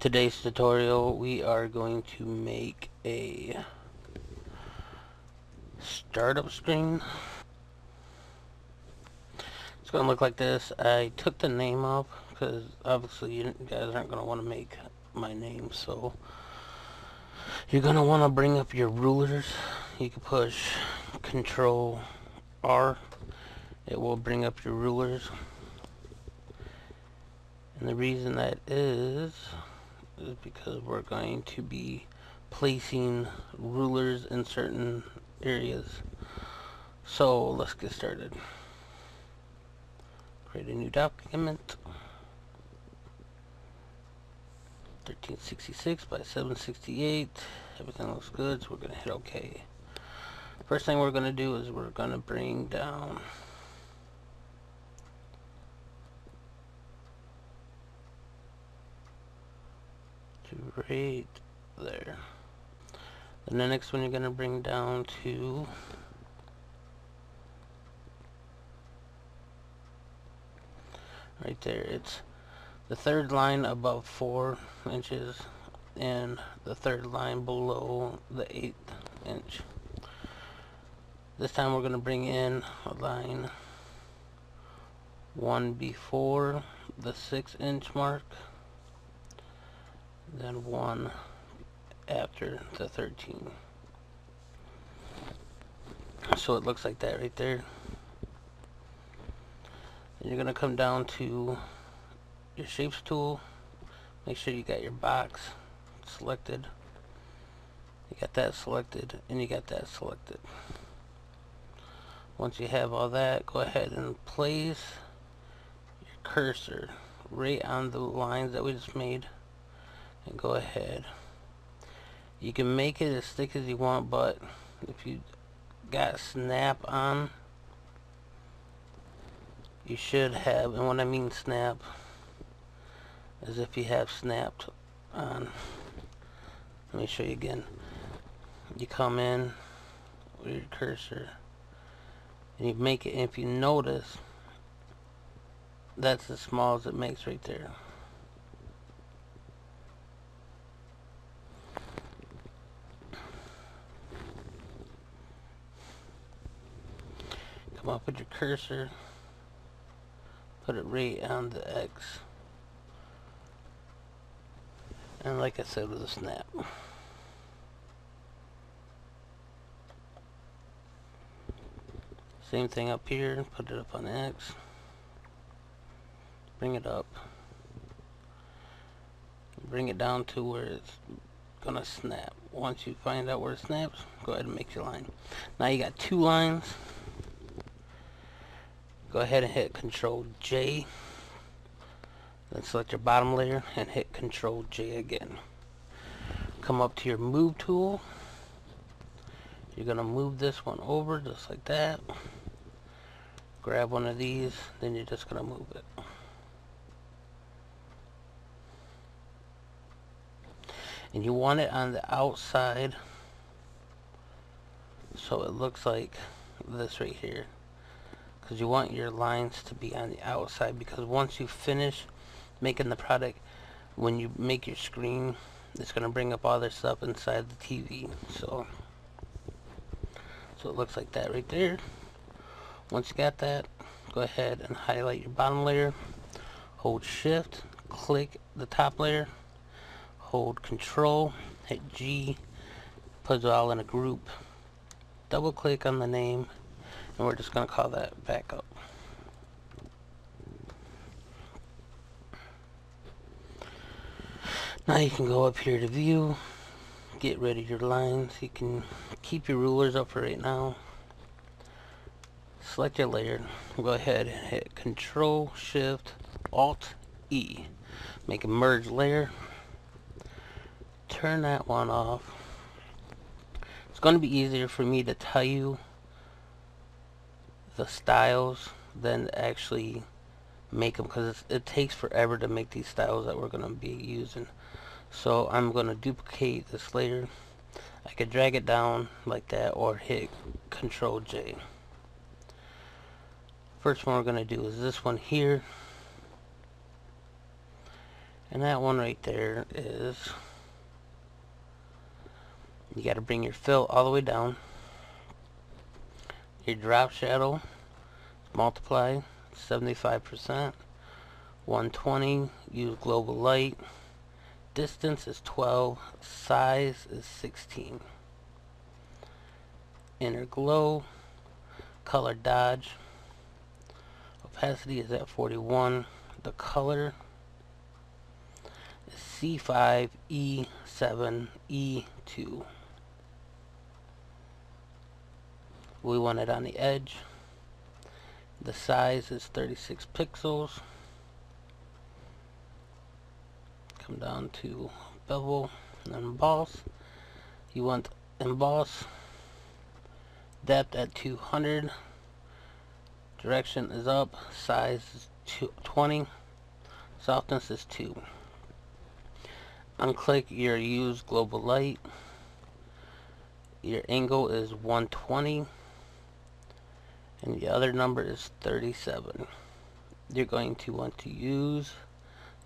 today's tutorial, we are going to make a startup screen. It's going to look like this. I took the name off because obviously you guys aren't going to want to make my name, so you're going to want to bring up your rulers. You can push Control R. It will bring up your rulers. And the reason that is because we're going to be placing rulers in certain areas. So let's get started. Create a new document. 1366 by 768. Everything looks good, so we're going to hit OK. First thing we're going to do is we're going to bring down to right there. And the next one you're going to bring down to right there. It's the third line above 4 inches and the third line below the 8th inch. This time we're going to bring in a line 1 before the 6-inch mark, then 1 after the 13. So it looks like that right there. And you're going to come down to your shapes tool. Make sure you got your box selected. You got that selected and you got that selected. Once you have all that, go ahead and place your cursor right on the lines that we just made and go ahead. You can make it as thick as you want, but if you got snap on, you should have, and when I mean snap is if you have snapped on. Let me show you again. You come in with your cursor and you make it, and if you notice, that's as small as it makes right there. Come up with your cursor, put it right on the X, and like I said, with a snap. Same thing up here, put it up on X, bring it up, bring it down to where it's gonna snap. Once you find out where it snaps, go ahead and make your line. Now you got 2 lines. Go ahead and hit Control J, then select your bottom layer and hit Control J again. Come up to your move tool. You're gonna move this one over just like that. Grab one of these, then you're just gonna move it. And you want it on the outside, so it looks like this right here, because you want your lines to be on the outside, because once you finish making the product, when you make your screen, it's going to bring up all their stuff inside the TV. So it looks like that right there. Once you got that, go ahead and highlight your bottom layer, hold shift, click the top layer, hold control, hit G, put it all in a group, double click on the name, and we're just going to call that backup. Now you can go up here to view, get rid of your lines. You can keep your rulers up for right now. Select your layer, go ahead and hit Control Shift Alt E, make a merge layer, turn that one off. It's going to be easier for me to tell you the styles than actually make them, because it takes forever to make these styles that we're going to be using. So I'm going to duplicate this layer. I could drag it down like that or hit Control J. First one we're going to do is this one here, And that one right there is, you got to bring your fill all the way down. Your drop shadow, multiply 75%, 120, use global light, distance is 12, size is 16. Inner glow, color dodge, opacity is at 41, the color is C5, E7, E2. We want it on the edge. The size is 36 pixels. Come down to bevel and emboss. You want emboss depth at 200. Direction is up. Size is 20. Softness is 2. Unclick your use global light. Your angle is 120. And the other number is 37. You're going to want to use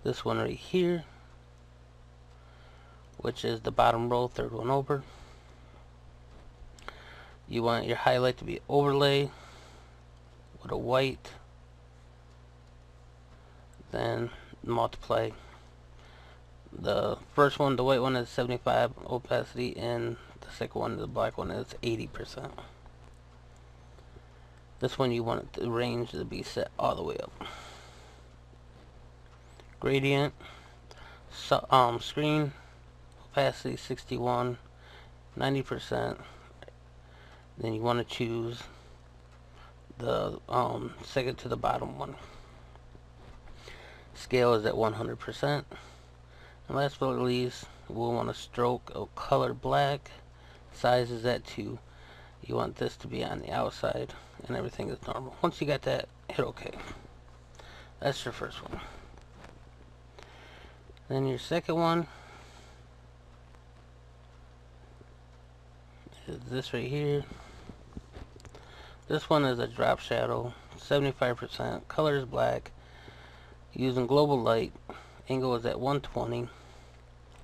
this one right here, which is the bottom row, third one over. You want your highlight to be overlay with a white, then multiply. The first one, the white one, is 75 opacity, and the second one, the black one, is 80%. This one you want the range to be set all the way up. Gradient, screen, opacity 61, 90%. Then you want to choose the second to the bottom one. Scale is at 100%. And last but not least, we'll want a stroke of color black. Size is at 2. You want this to be on the outside, and everything is normal. Once you got that, hit OK. That's your first one. Then your second one is this right here. This one is a drop shadow, 75%. Color is black. Using global light. Angle is at 120.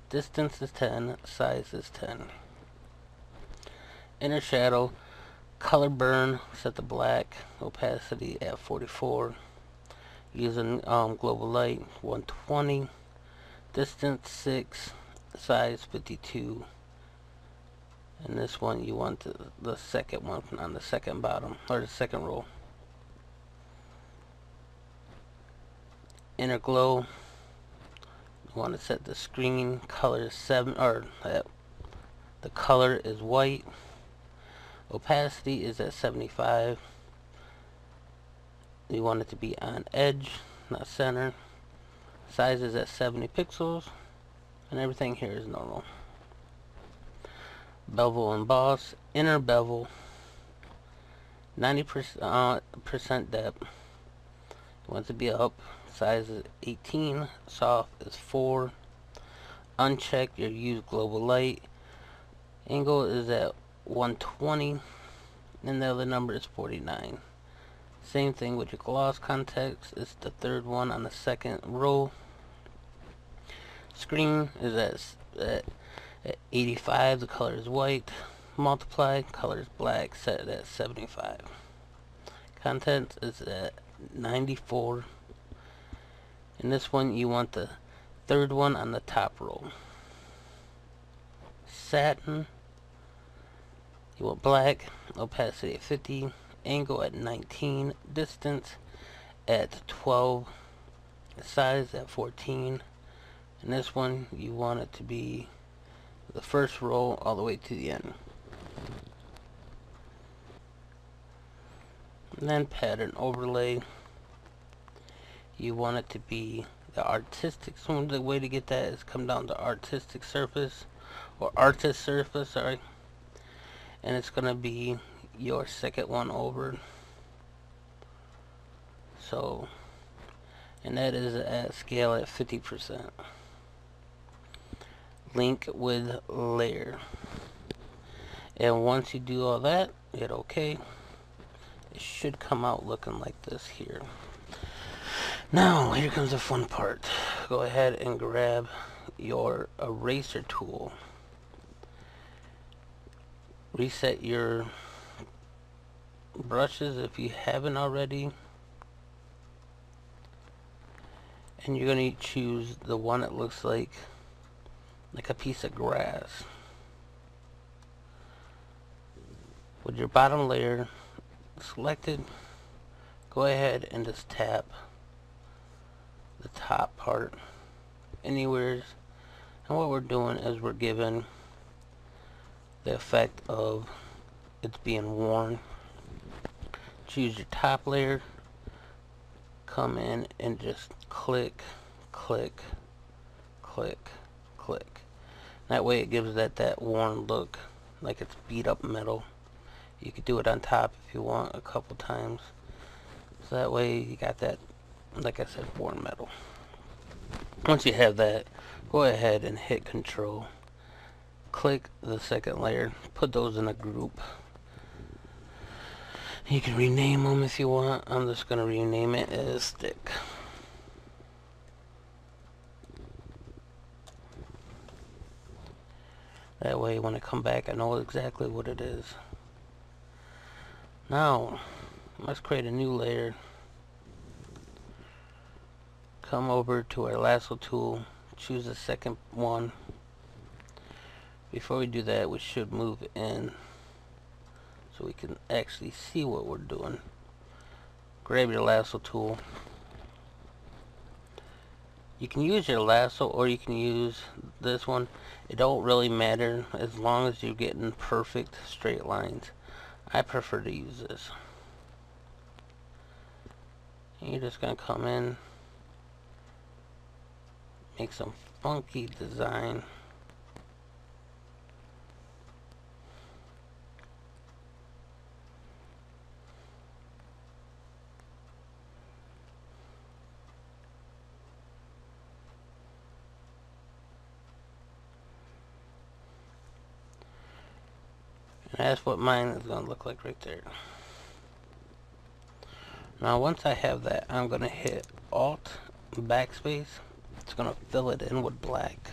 Distance is 10. Size is 10. Inner shadow, color burn, set to black, opacity at 44. Using global light, 120. Distance 6, size 52. And this one you want the second one on the second bottom, or the second row. Inner glow, you want to set the screen color 7, or the color is white. Opacity is at 75. You want it to be on edge, not center. Size is at 70 pixels, and everything here is normal. Bevel emboss, inner bevel, 90% depth. You want it to be up. Size is 18. Soft is 4. Uncheck your use global light. Angle is at 120, and the other number is 49. Same thing with your gloss context. It's the third one on the second row. Screen is at 85. The color is white. Multiply, color is black, set at 75. Content is at 94. And this one you want the third one on the top row. Satin, you want black, opacity at 50, angle at 19, distance at 12, size at 14. And this one you want it to be the first row all the way to the end. And then pattern overlay, you want it to be the artistic. So the way to get that is come down to artistic surface, or artist surface, sorry. And it's gonna be your second one over. So, and that is at scale at 50%. Link with layer. And once you do all that, hit OK. It should come out looking like this here. Now, here comes the fun part. go ahead and grab your eraser tool. Reset your brushes if you haven't already. And you're going to choose the one that looks like a piece of grass. With your bottom layer selected, go ahead and just tap the top part anywhere. And what we're doing is we're giving the effect of it's being worn. Choose your top layer, come in and just click, click, click, click. That way it gives that worn look, like it's beat up metal. You could do it on top if you want a couple times. So that way you got that, like I said, worn metal. Once you have that, go ahead and hit Control. Click the second layer, put those in a group. You can rename them if you want. I'm just going to rename it as stick. That way when I come back I know exactly what it is. Now, let's create a new layer. Come over to our lasso tool, choose the second one. Before we do that, we should move in so we can actually see what we're doing. Grab your lasso tool. You can use your lasso or you can use this one. It don't really matter as long as you're getting perfect straight lines. I prefer to use this. And you're just going to come in, make some funky design. And that's what mine is going to look like right there. Now once I have that, I'm going to hit Alt backspace. It's going to fill it in with black.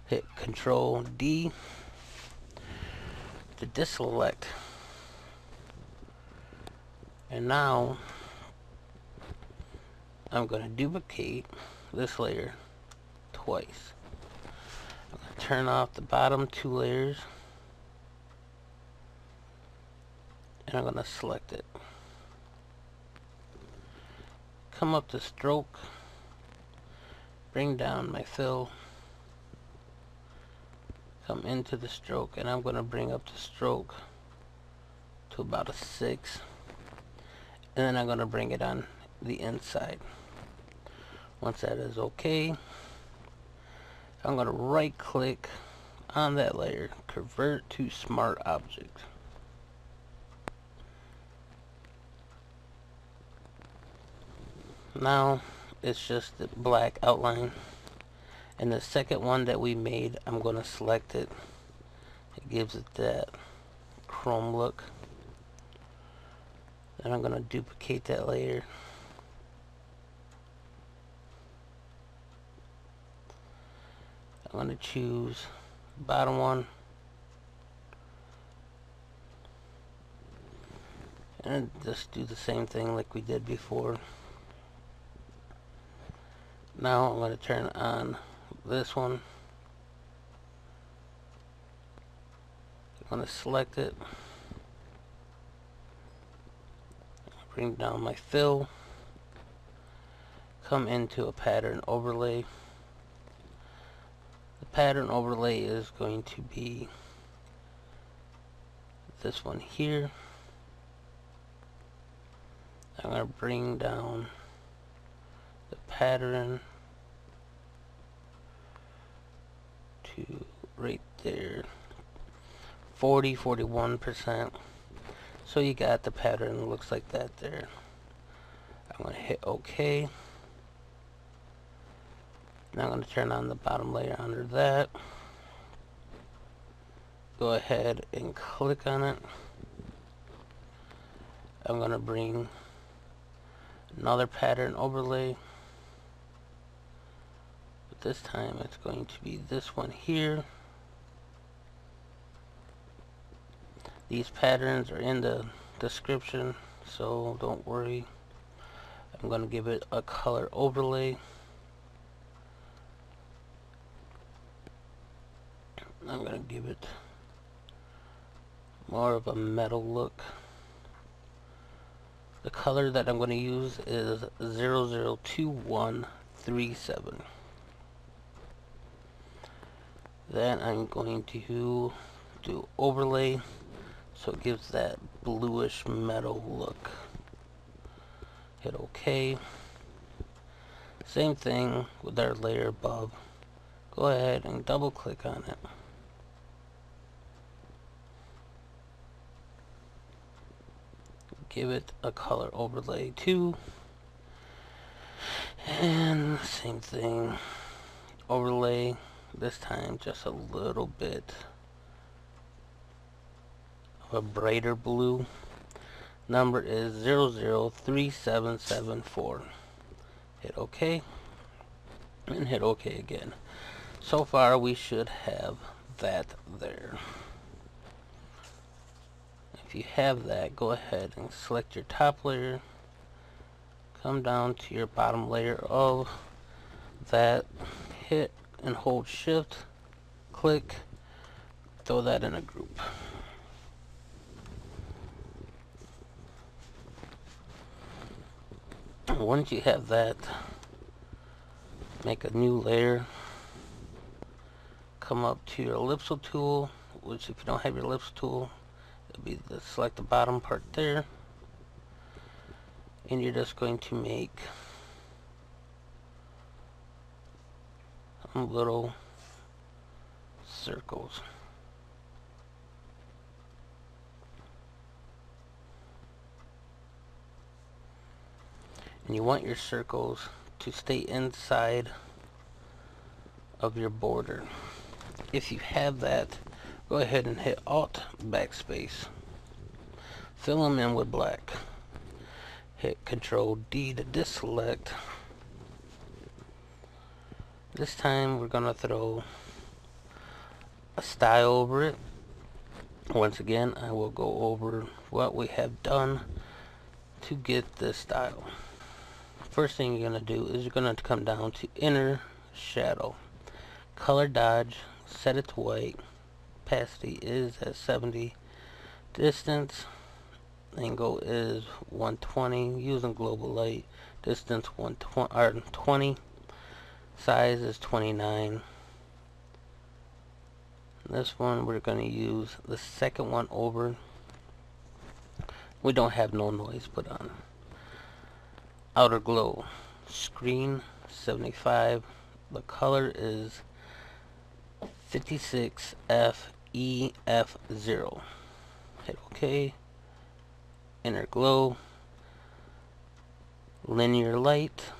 Hit Control D to deselect. And now I'm going to duplicate this layer twice. I'm going to turn off the bottom two layers. And I'm going to select it. Come up to stroke. Bring down my fill. Come into the stroke, and I'm going to bring up the stroke to about a 6. And then I'm going to bring it on the inside. Once that is okay, I'm going to right click on that layer, convert to smart object. Now it's just the black outline. And the second one that we made, I'm going to select it. It gives it that chrome look. Then I'm going to duplicate that layer. I'm going to choose the bottom one. And just do the same thing like we did before. Now I'm going to turn on this one. I'm going to select it. Bring down my fill. Come into a pattern overlay. The pattern overlay is going to be this one here. I'm going to bring down the pattern to right there, 41%. So you got the pattern, looks like that there. I'm going to hit OK. Now I'm going to turn on the bottom layer under that. Go ahead and click on it. I'm going to bring another pattern overlay. this time it's going to be this one here. These patterns are in the description, so don't worry. I'm going to give it a color overlay. I'm going to give it more of a metal look. The color that I'm going to use is 002137. Then I'm going to do overlay, so it gives that bluish metal look. Hit OK. Same thing with our layer above. Go ahead and double click on it. Give it a color overlay too. And same thing. Overlay. This time just a little bit of a brighter blue. Number is 003774. Hit OK. And hit OK again. So far we should have that there. If you have that, go ahead and select your top layer. Come down to your bottom layer of that. Hit and hold shift. Click. Throw that in a group. Once you have that, make a new layer. Come up to your ellipse tool, which if you don't have your ellipse tool, it'll be select the bottom part there. And you're just going to make some little circles. And you want your circles to stay inside of your border. If you have that, go ahead and hit Alt backspace. Fill them in with black. Hit Control D to deselect. This time we're going to throw a style over it. Once again, I will go over what we have done to get this style. First thing you're going to do is you're going to come down to Inner Shadow. Color Dodge, set it to white. Opacity is at 70. Distance, angle is 120. Using global light. Distance 20. Size is 29. This one we're going to use the second one over. We don't have no noise put on. Outer glow, screen 75. The color is 56FEF0. Hit OK. Inner glow, linear light.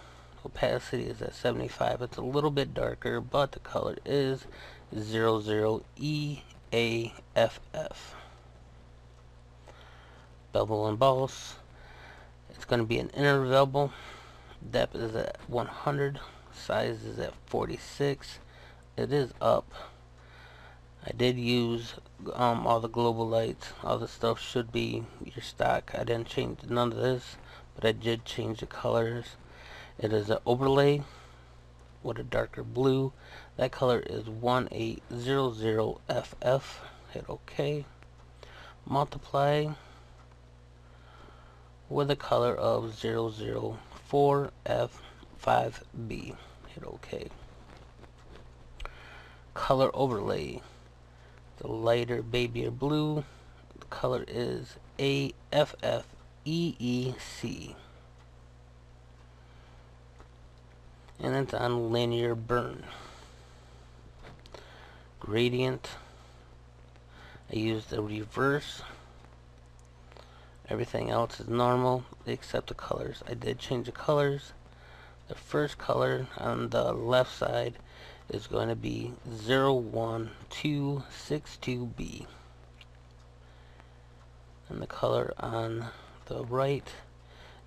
Opacity is at 75. It's a little bit darker, but the color is 00EAFF. Bevel emboss. It's going to be an inner bevel. Depth is at 100. Size is at 46. It is up. I did use all the global lights. All the stuff should be your stock. I didn't change none of this, but I did change the colors. It is an overlay with a darker blue. That color is 1800FF. Hit OK. Multiply with a color of 004F5B. Hit OK. Color overlay. The lighter baby blue. The color is AFFEEC. And it's on linear burn. Gradient. I used the reverse. Everything else is normal except the colors. I did change the colors. The first color on the left side is going to be 01262B. And the color on the right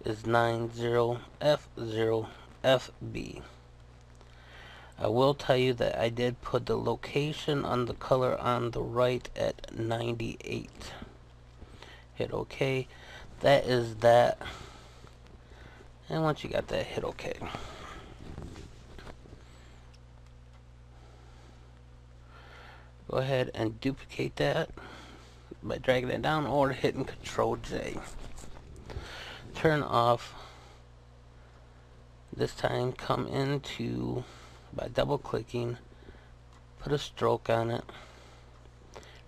is 90F0FB. I will tell you that I did put the location on the color on the right at 98. Hit OK. That is that. And once you got that, hit OK. Go ahead and duplicate that by dragging it down or hitting Control J. Turn off. This time come into, by double clicking, put a stroke on it.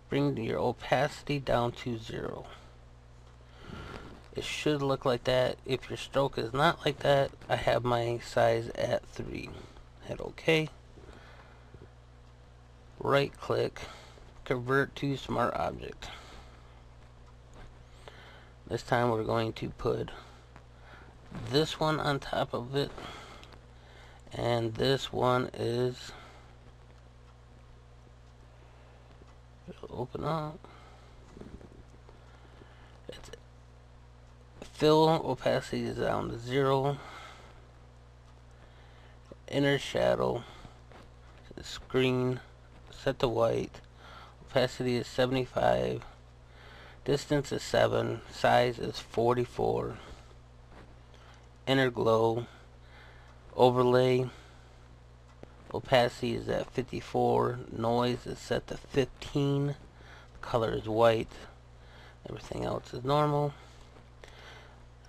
Bring your opacity down to 0. It should look like that. If your stroke is not like that, I have my size at 3. Hit OK. Right click, convert to smart object. This time we're going to put this one on top of it, and this one is, open up, it's fill opacity is down to 0, inner shadow, screen, set to white, opacity is 75, distance is 7, size is 44, inner glow, overlay, opacity is at 54, noise is set to 15, color is white, everything else is normal,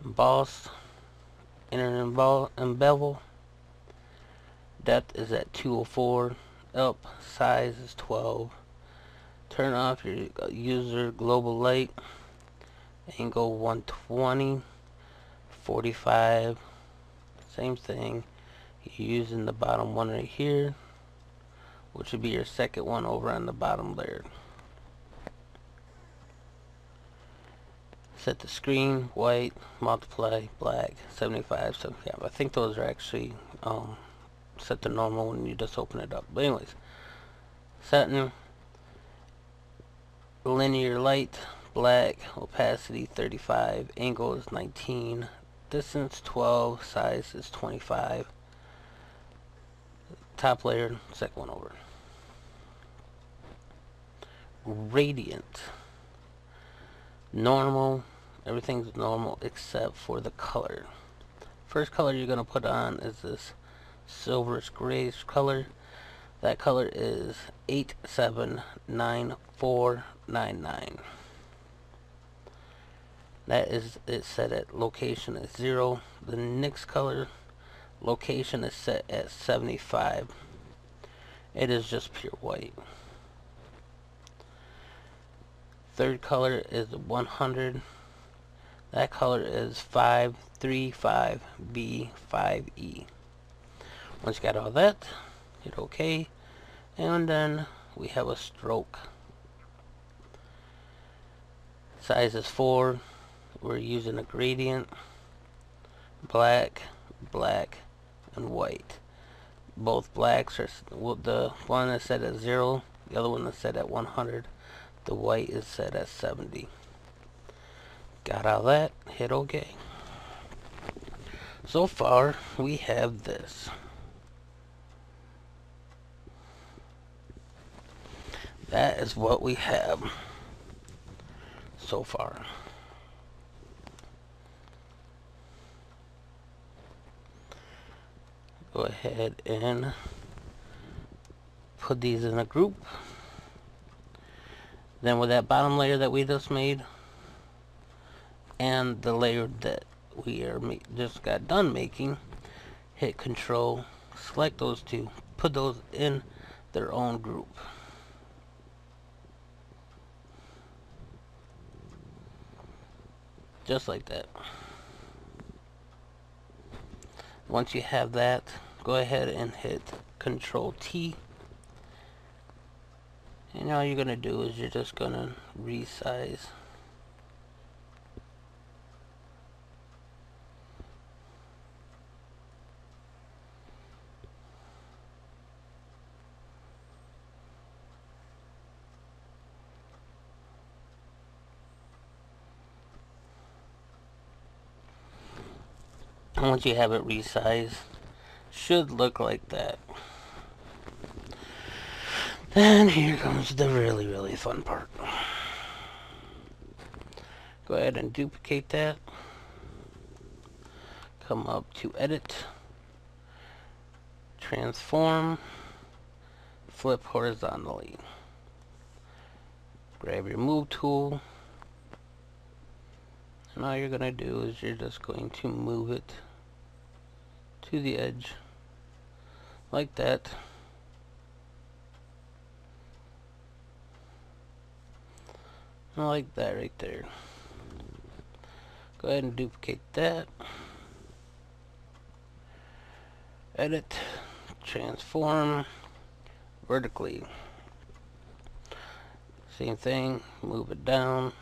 embossed, inner bevel, depth is at 204, up, size is 12, turn off your user global light, angle 120, 45, same thing. You're using the bottom one right here, which would be your second one over on the bottom layer. Set the screen white, multiply black, 75, 75. I think those are actually set to normal when you just open it up. But anyways, setting linear light, black, opacity 35, angle is 19, distance 12, size is 25. Top layer, second one over. Radiant. Normal. Everything's normal except for the color. First color you're going to put on is this silverish grayish color. That color is 879499. That is it set at location at 0. The next color location is set at 75. It is just pure white. Third color is 100. That color is 535B5E. Once you got all that, hit OK, and then we have a stroke. Size is 4. We're using a gradient, black, black, and white. Both blacks are, the one is set at 0, the other one is set at 100. The white is set at 70. Got all that, hit OK. So far, we have this. That is what we have so far. Go ahead and put these in a group. Then with that bottom layer that we just made and the layer that we are just got done making, hit Control, select those two, put those in their own group. Just like that. Once you have that, go ahead and hit Control T. And all you're going to do is you're just going to resize. And once you have it resized, should look like that. Then here comes the really fun part. Go ahead and duplicate that. Come up to edit, transform, flip horizontally. Grab your move tool, and all you're going to do is you're just going to move it to the edge like that. Like that right there. Go ahead and duplicate that. Edit, transform, vertically. Same thing, move it down.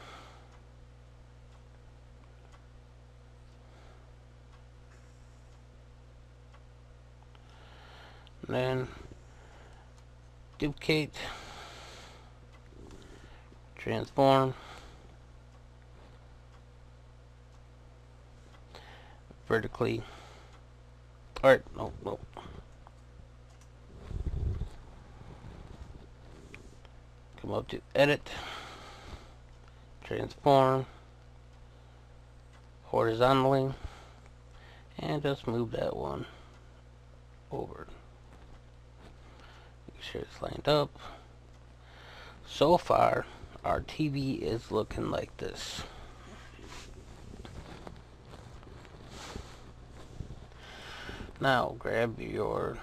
And then duplicate, transform, vertically. Alright, no. Come up to edit, transform, horizontally, and just move that one over. Make sure it's lined up. So far, our TV is looking like this. Now grab your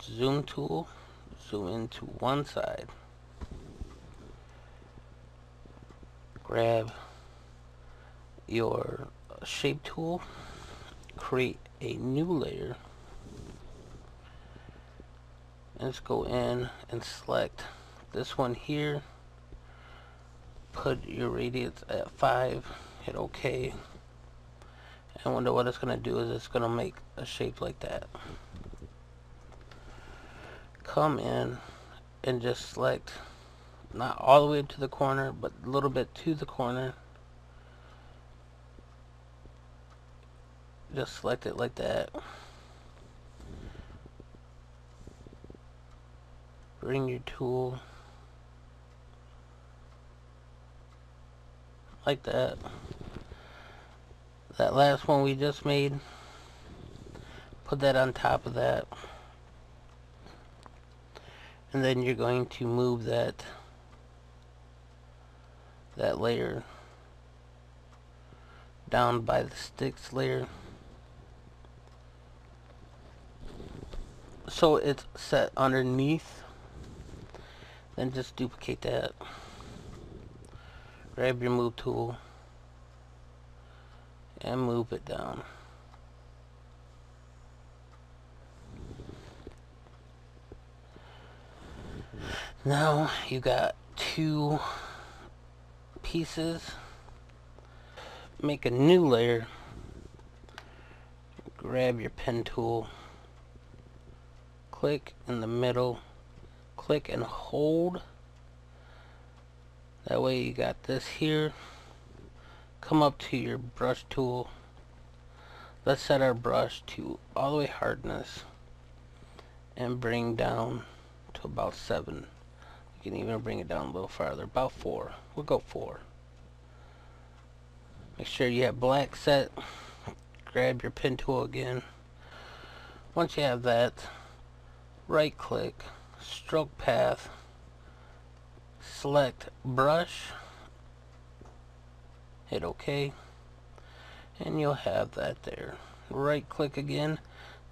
zoom tool, zoom into one side. Grab your shape tool, create a new layer, and let's go in and select this one here. Put your radius at 5, hit OK. And what it's going to do is it's going to make a shape like that. Come in and just select, not all the way to the corner, but a little bit to the corner. Just select it like that. Bring your tool like that. That last one we just made, put that on top of that. And then you're going to move that layer down by the sticks layer, so it's set underneath. Then just duplicate that. Grab your move tool and move it down. Now you got 2 pieces. Make a new layer. Grab your pen tool. Click in the middle. Click and hold. That way you got this here. Come up to your brush tool. Let's set our brush to all the way hardness and bring down to about 7. You can even bring it down a little farther, about 4. We'll go 4. Make sure you have black set. Grab your pen tool again. Once you have that, right click, stroke path, select brush, hit OK, and you'll have that there. Right click again,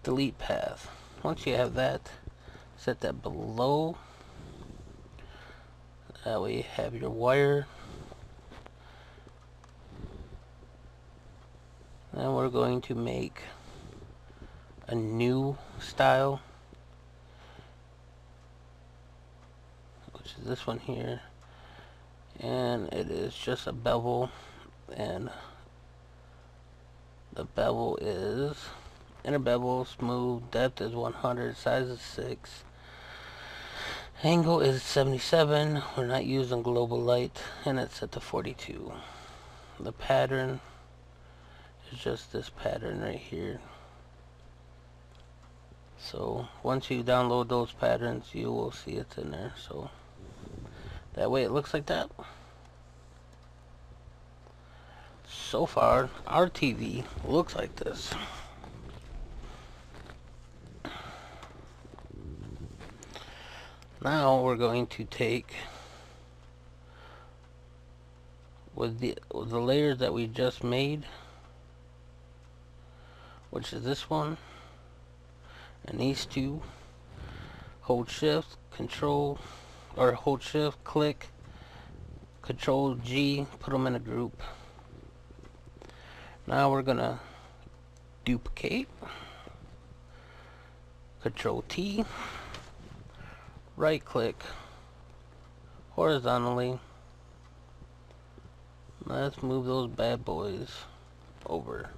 delete path. Once you have that, set that below. That way you have your wire. Then we're going to make a new style, which is this one here, and it is just a bevel, and the bevel is inner bevel, smooth, depth is 100, size is 6, angle is 77. We're not using global light, and it's set to 42. The pattern is just this pattern right here. So once you download those patterns, you will see it's in there. So that way it looks like that. So far, our TV looks like this. Now we're going to take with the layers that we just made, which is this one and these two. Hold shift, control, or hold shift, click, control G, put them in a group. Now we're gonna duplicate, control T, right click, horizontally. Let's move those bad boys over.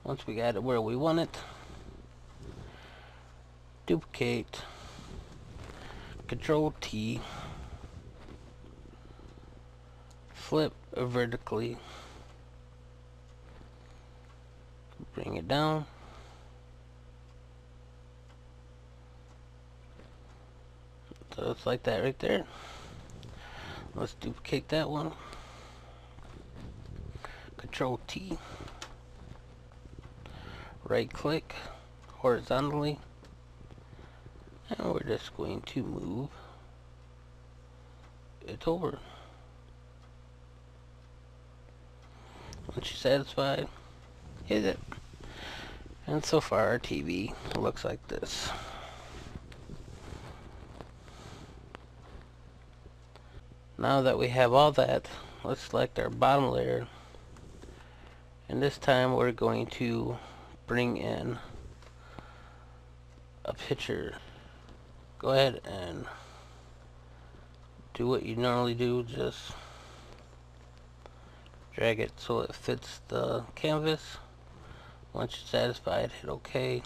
Once we got it where we want it, duplicate, control T, flip vertically, bring it down, so it's like that right there. Let's duplicate that one, control T, right click, horizontally, and we're just going to move it over. Once you're satisfied, hit it. And so far our TV looks like this. Now that we have all that, let's select our bottom layer, and this time we're going to bring in a picture. Go ahead and do what you normally do, just drag it so it fits the canvas. Once you're satisfied, hit OK.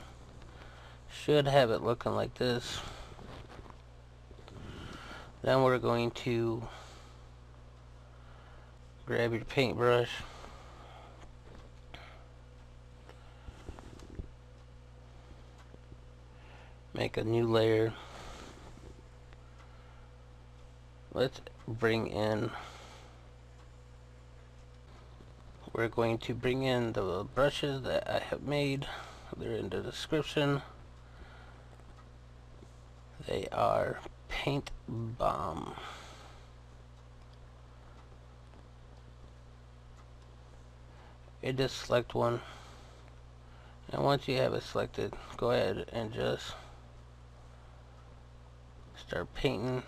Should have it looking like this. Then we're going to grab your paintbrush, make a new layer. Let's bring in, we're going to bring in the brushes that I have made. They're in the description. They are Paint Bomb. You just select one, and once you have it selected, go ahead and just start painting.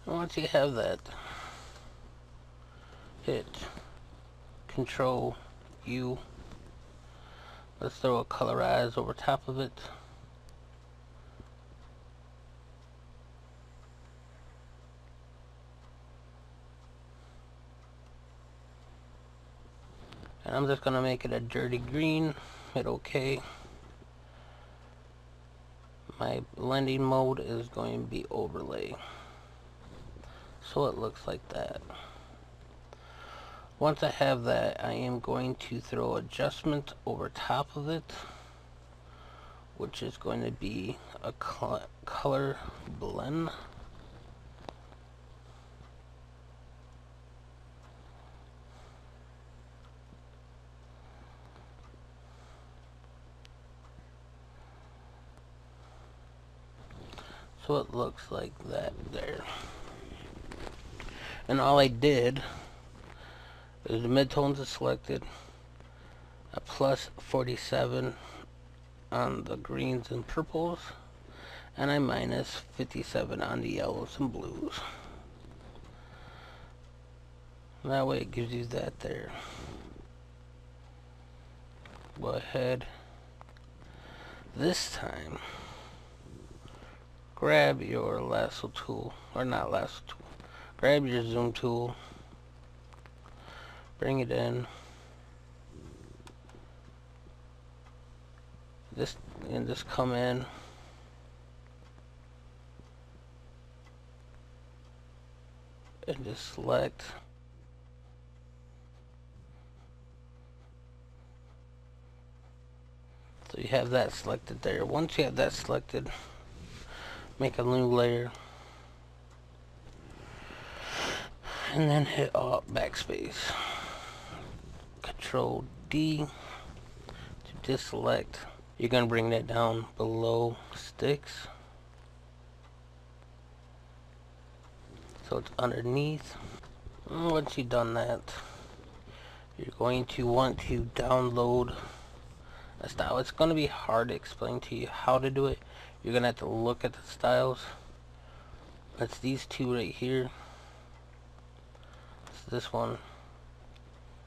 And once you have that, hit Control U. Let's throw a colorize over top of it. And I'm just gonna make it a dirty green. Hit OK. My blending mode is going to be overlay, so it looks like that. Once I have that, I am going to throw adjustment over top of it, which is going to be a color blend. So it looks like that there. And all I did is the midtones is selected, a plus 47 on the greens and purples, and I minus 57 on the yellows and blues. That way it gives you that there. Go ahead. This time, grab your lasso tool, or not lasso tool, grab your zoom tool, bring it in, this, and just come in and just select So you have that selected there. Once you have that selected, make a new layer. And then hit Alt backspace. Control D to deselect. You're going to bring that down below sticks. So it's underneath. And once you've done that, you're going to want to download a style. It's going to be hard to explain to you how to do it. You're going to have to look at the styles. It's these two right here. It's this one.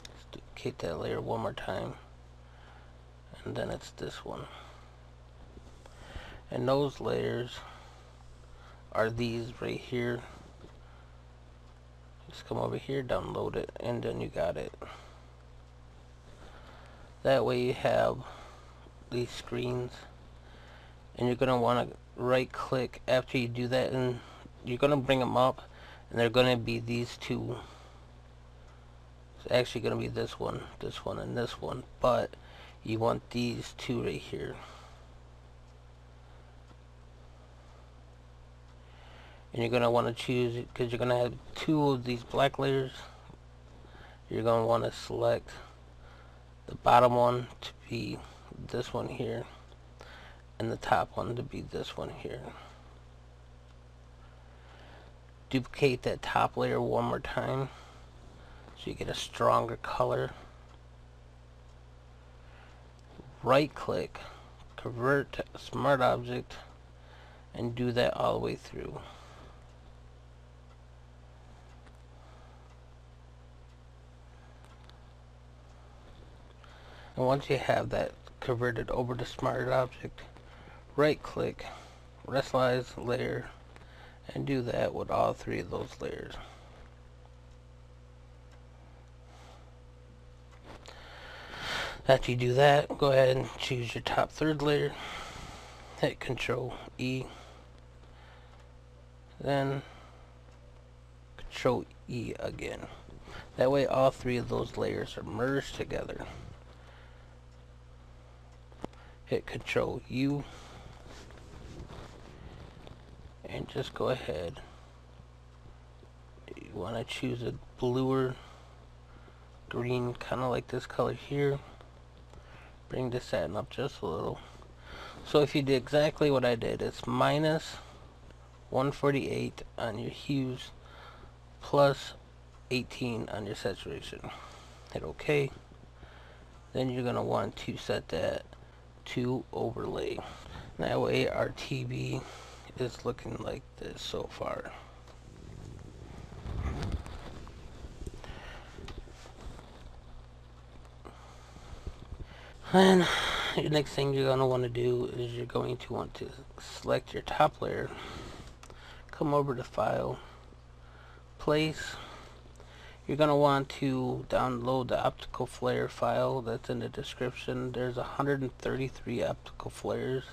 Let's duplicate that layer one more time. And then it's this one. And those layers are these right here. Just come over here, download it, and then you got it. That way you have these screens, and you're going to want to right click after you do that, and you're going to bring them up, and they're going to be these two. It's actually going to be this one, and this one, but you want these two right here. And you're going to want to choose it because you're going to have two of these black layers. You're going to want to select the bottom one to be this one here, and the top one to be this one here. Duplicate that top layer one more time so you get a stronger color. Right click, convert to smart object, and do that all the way through. And once you have that converted over to smart object, right click, rasterize layer, and do that with all three of those layers. After you do that, go ahead and choose your top third layer, hit Control E, then Control E again. That way all three of those layers are merged together. Hit Control U, and just go ahead. You want to choose a bluer green, kind of like this color here. Bring the satin up just a little. So if you did exactly what I did, it's minus 148 on your hues, plus 18 on your saturation. Hit OK. Then you're going to want to set that to overlay. That way our TV is looking like this so far. And the next thing you're going to want to do is you're going to want to select your top layer, come over to File, Place. You're going to want to download the optical flare file that's in the description. There's 133 optical flares.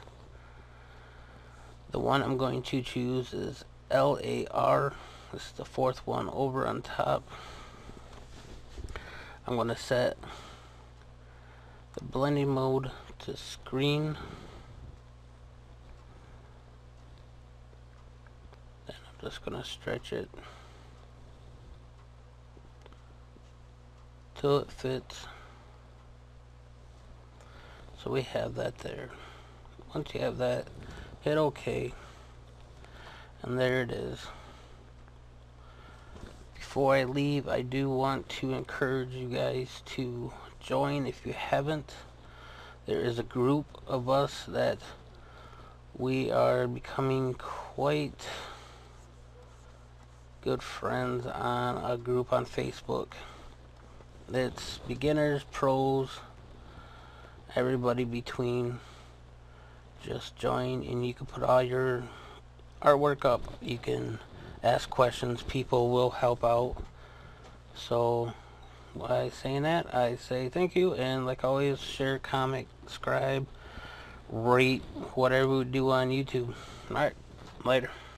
The one I'm going to choose is LAR. This is the fourth one over on top. I'm going to set the blending mode to screen. Then I'm just going to stretch it till it fits. So we have that there. Once you have that, hit OK, and there it is. Before I leave, I do want to encourage you guys to join if you haven't. There is a group of us that we are becoming quite good friends on a group on Facebook. It's beginners, pros, everybody between. Just join and you can put all your artwork up. You can ask questions, people will help out. So by saying that, I say thank you, and like always, share, comment, subscribe, rate, whatever we do on YouTube. Alright, later.